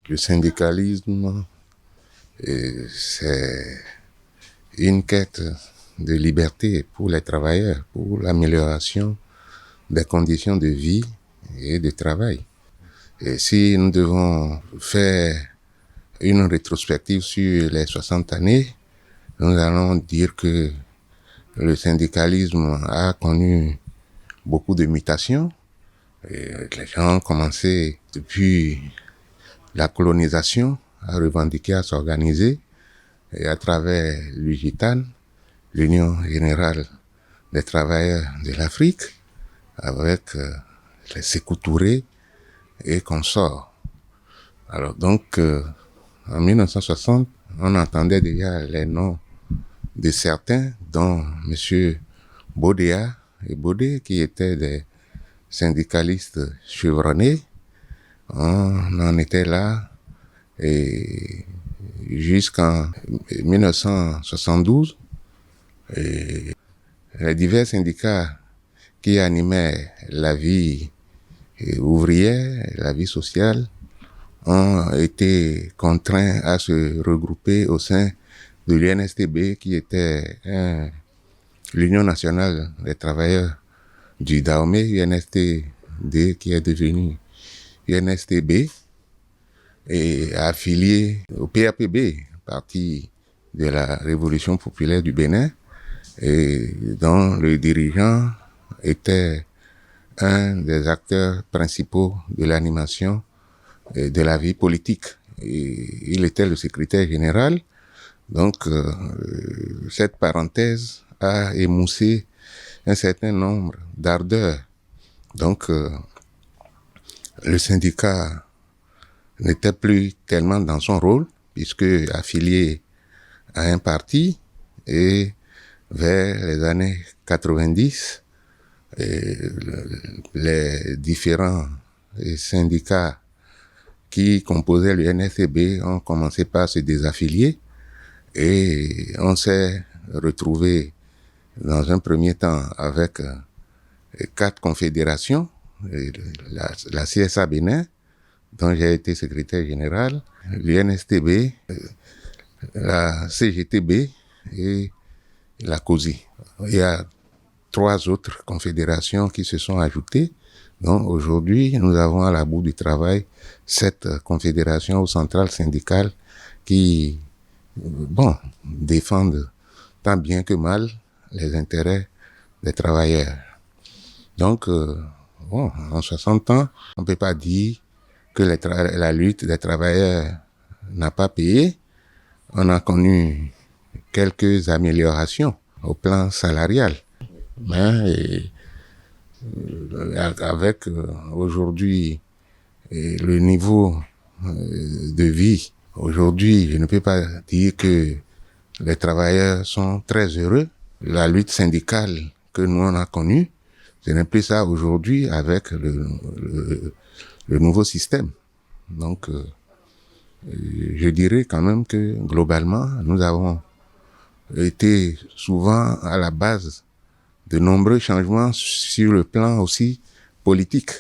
Le syndicalisme, c'est une quête de liberté pour les travailleurs, pour l'amélioration des conditions de vie et de travail. Et si nous devons faire une rétrospective sur les 60 années, nous allons dire que le syndicalisme a connu beaucoup de mutations. Et les gens ont commencé depuis la colonisation à revendiquer, à s'organiser, et à travers l'UGITAN, l'Union générale des travailleurs de l'Afrique, avec les Sékou Touré et consorts. Alors donc, en 1960, on entendait déjà les noms de certains, dont M. Bodéa et Bodé, qui étaient des syndicalistes chevronnés. On en était là et jusqu'en 1972. Et les divers syndicats qui animaient la vie ouvrière, la vie sociale, ont été contraints à se regrouper au sein de l'UNSTB, qui était l'Union nationale des travailleurs du Dahomey, UNSTD, qui est devenu UNSTB, et affilié au PAPB, Parti de la Révolution populaire du Bénin, et dont le dirigeant était un des acteurs principaux de l'animation de la vie politique. Et il était le secrétaire général. Donc, cette parenthèse a émoussé un certain nombre d'ardeurs. Donc, le syndicat n'était plus tellement dans son rôle, puisque affilié à un parti, et vers les années 90, les différents syndicats qui composaient le NSCB ont commencé par se désaffilier, et on s'est retrouvé dans un premier temps avec 4 confédérations, la CSA Bénin, dont j'ai été secrétaire général, l'UNSTB, la CGTB et la COSI. Il y a 3 autres confédérations qui se sont ajoutées. Donc aujourd'hui, nous avons à la bout du travail 7 confédérations centrales syndicales qui, défendent tant bien que mal les intérêts des travailleurs. Donc, en 60 ans, on ne peut pas dire que la lutte des travailleurs n'a pas payé. On a connu quelques améliorations au plan salarial. Mais avec aujourd'hui le niveau de vie, aujourd'hui, je ne peux pas dire que les travailleurs sont très heureux. La lutte syndicale que nous on a connue, ce n'est plus ça aujourd'hui avec le nouveau système. Donc, je dirais quand même que globalement, nous avons été souvent à la base de nombreux changements sur le plan aussi politique.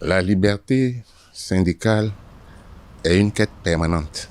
La liberté syndicale est une quête permanente.